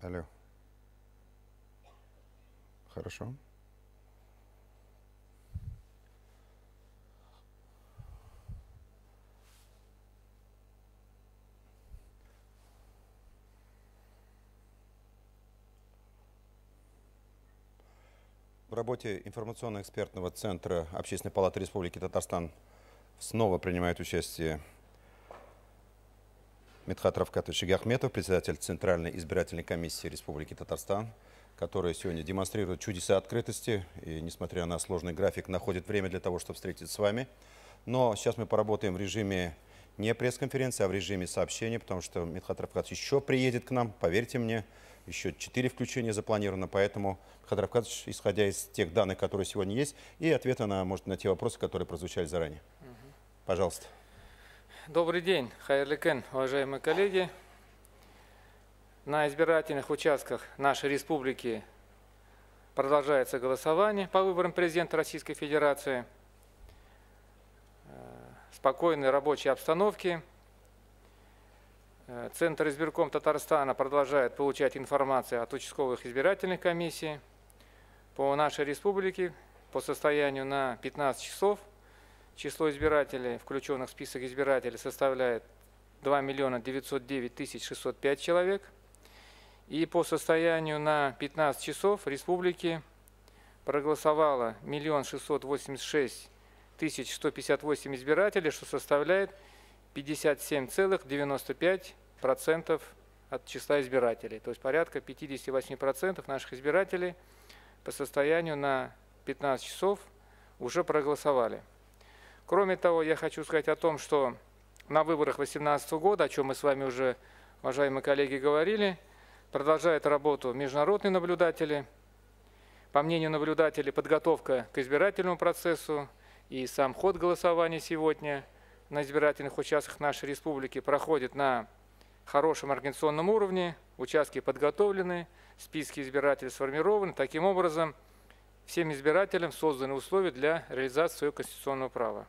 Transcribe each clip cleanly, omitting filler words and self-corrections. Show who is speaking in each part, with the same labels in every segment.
Speaker 1: Алло. Хорошо. В работе информационно-экспертного центра Общественной палаты Республики Татарстан снова принимает участие Медхат Равкатович Шигахметов, председатель Центральной избирательной комиссии Республики Татарстан, который сегодня демонстрирует чудеса открытости и, несмотря на сложный график, находит время для того, чтобы встретиться с вами. Но сейчас мы поработаем в режиме не пресс-конференции, а в режиме сообщения, потому что Медхат Равкатович еще приедет к нам, поверьте мне, еще 4 включения запланировано, поэтому, Медхат Равкатович, исходя из тех данных, которые сегодня есть, и ответы на те вопросы, которые прозвучали заранее. Пожалуйста.
Speaker 2: Добрый день, хайырлы күн, уважаемые коллеги. На избирательных участках нашей республики продолжается голосование по выборам президента Российской Федерации. Спокойной рабочей обстановке. Центр избирком Татарстана продолжает получать информацию от участковых избирательных комиссий. По нашей республике по состоянию на 15 часов число избирателей, включенных в список избирателей, составляет 2 909 605 человек. И по состоянию на 15 часов в республике проголосовало 1 686 158 избирателей, что составляет 57,95% от числа избирателей. То есть порядка 58% наших избирателей по состоянию на 15 часов уже проголосовали. Кроме того, я хочу сказать о том, что на выборах 2018 года, о чем мы с вами уже, уважаемые коллеги, говорили, продолжают работу международные наблюдатели. По мнению наблюдателей, подготовка к избирательному процессу и сам ход голосования сегодня на избирательных участках нашей республики проходит на хорошем организационном уровне, участки подготовлены, списки избирателей сформированы. Таким образом, всем избирателям созданы условия для реализации своего конституционного права.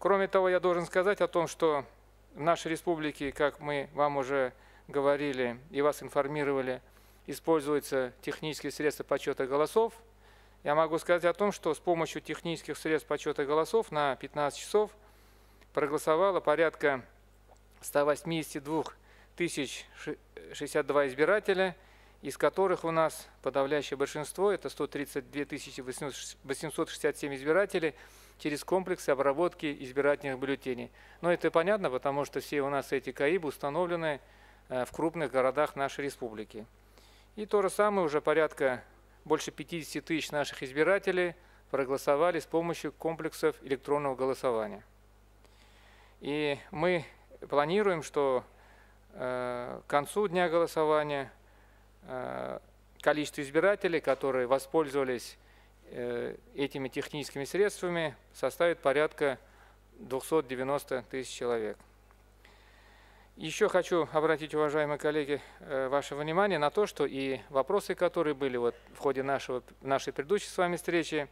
Speaker 2: Кроме того, я должен сказать о том, что в нашей республике, как мы вам уже говорили и вас информировали, используются технические средства подсчета голосов. Я могу сказать о том, что с помощью технических средств подсчета голосов на 15 часов проголосовало порядка 182 062 избирателя, из которых у нас подавляющее большинство, это 132 867 избирателей, через комплексы обработки избирательных бюллетеней. Но это понятно, потому что все у нас эти КАИБы установлены в крупных городах нашей республики. И то же самое, уже порядка больше 50 000 наших избирателей проголосовали с помощью комплексов электронного голосования. И мы планируем, что к концу дня голосования количество избирателей, которые воспользовались этими техническими средствами, составит порядка 290 000 человек. Еще хочу обратить, уважаемые коллеги, ваше внимание на то, что и вопросы, которые были в ходе нашей предыдущей с вами встречи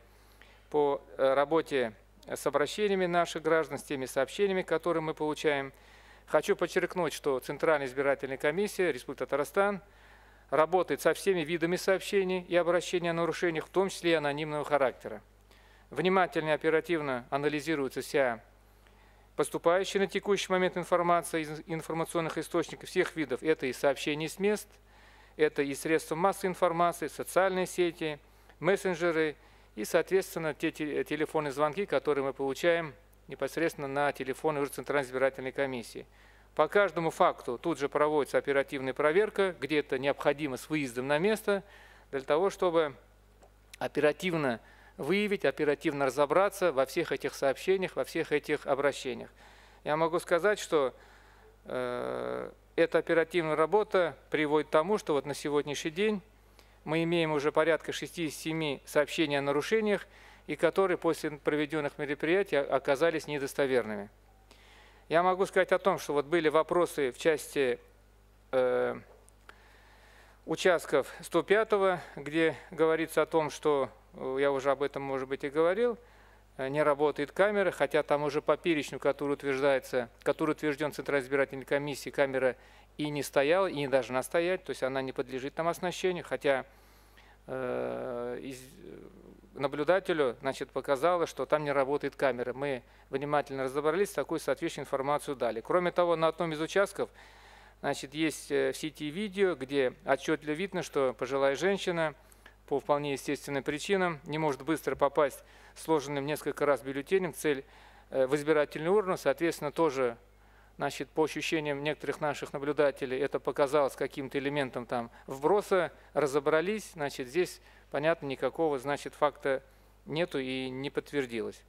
Speaker 2: по работе с обращениями наших граждан, с теми сообщениями, которые мы получаем, хочу подчеркнуть, что Центральная избирательная комиссия Республики Татарстан работает со всеми видами сообщений и обращений о нарушениях, в том числе и анонимного характера. Внимательно и оперативно анализируется вся поступающая на текущий момент информация из информационных источников всех видов. Это и сообщения с мест, это и средства массовой информации, социальные сети, мессенджеры и, соответственно, те телефонные звонки, которые мы получаем непосредственно на телефоны уже Центральной избирательной комиссии. По каждому факту тут же проводится оперативная проверка, где это необходимо с выездом на место, для того, чтобы оперативно выявить, оперативно разобраться во всех этих сообщениях, во всех этих обращениях. Я могу сказать, что эта оперативная работа приводит к тому, что вот на сегодняшний день мы имеем уже порядка 67 сообщений о нарушениях, и которые после проведенных мероприятий оказались недостоверными. Я могу сказать о том, что вот были вопросы в части участков 105-го, где говорится о том, что, я уже об этом, может быть, и говорил, не работает камера, хотя там уже по перечню, который утвержден Центральной избирательной комиссией, камера и не стояла, и не должна стоять, то есть она не подлежит там оснащению, хотя наблюдателю, значит, показало, что там не работает камера. Мы внимательно разобрались, такую соответствующую информацию дали. Кроме того, на одном из участков, значит, есть в сети видео, где отчетливо видно, что пожилая женщина по вполне естественным причинам не может быстро попасть сложенным несколько раз бюллетенем в избирательный урну, соответственно, тоже, значит, по ощущениям некоторых наших наблюдателей, это показалось каким-то элементом там вброса, разобрались, значит, здесь, понятно, никакого, значит, факта нету и не подтвердилось.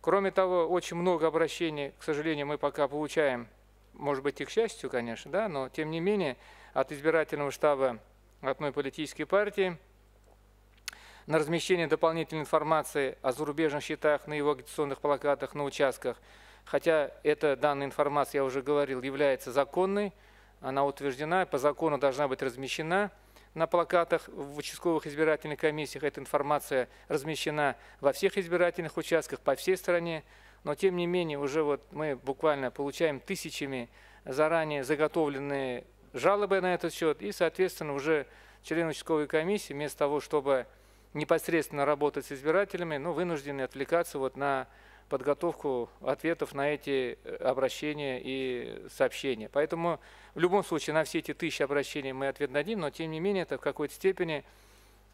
Speaker 2: Кроме того, очень много обращений, к сожалению, мы пока получаем, может быть, и к счастью, конечно, да, но тем не менее, от избирательного штаба одной политической партии на размещение дополнительной информации о зарубежных счетах на его агитационных плакатах на участках. Хотя эта данная информация, я уже говорил, является законной, она утверждена, по закону должна быть размещена на плакатах в участковых избирательных комиссиях. Эта информация размещена во всех избирательных участках по всей стране. Но тем не менее, уже вот мы буквально получаем тысячами заранее заготовленные жалобы на этот счет. И, соответственно, уже члены участковой комиссии вместо того, чтобы непосредственно работать с избирателями, вынуждены отвлекаться вот на подготовку ответов на эти обращения и сообщения. Поэтому в любом случае на все эти тысячи обращений мы ответ дадим, но тем не менее это в какой-то степени,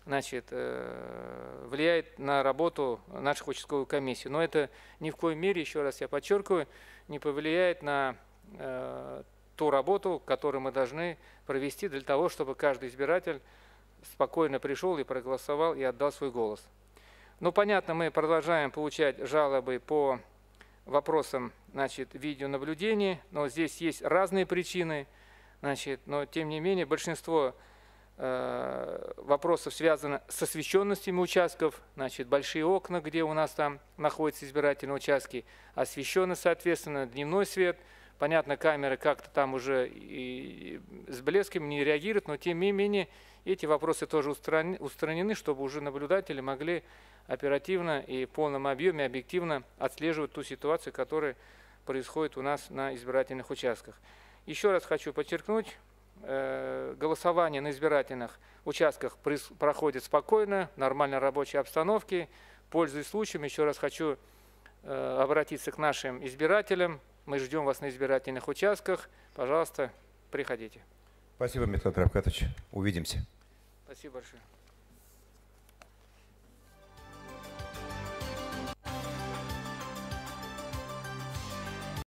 Speaker 2: значит, влияет на работу наших участковых комиссий. Но это ни в коей мере, еще раз я подчеркиваю, не повлияет на ту работу, которую мы должны провести для того, чтобы каждый избиратель спокойно пришел и проголосовал и отдал свой голос. Ну, понятно, мы продолжаем получать жалобы по вопросам, значит, видеонаблюдения, но здесь есть разные причины, значит, но тем не менее большинство вопросов связано с освещенностями участков, значит, большие окна, где у нас там находятся избирательные участки, освещены, соответственно, дневной свет. Понятно, камеры как-то там уже и с блеском не реагируют, но тем не менее эти вопросы тоже устранены, чтобы уже наблюдатели могли оперативно и в полном объеме объективно отслеживать ту ситуацию, которая происходит у нас на избирательных участках. Еще раз хочу подчеркнуть, голосование на избирательных участках проходит спокойно, в нормальной рабочей обстановке. Пользуясь случаем, еще раз хочу обратиться к нашим избирателям. Мы ждем вас на избирательных участках. Пожалуйста, приходите.
Speaker 1: Спасибо, Михаил Равкатович. Увидимся.
Speaker 2: Спасибо большое.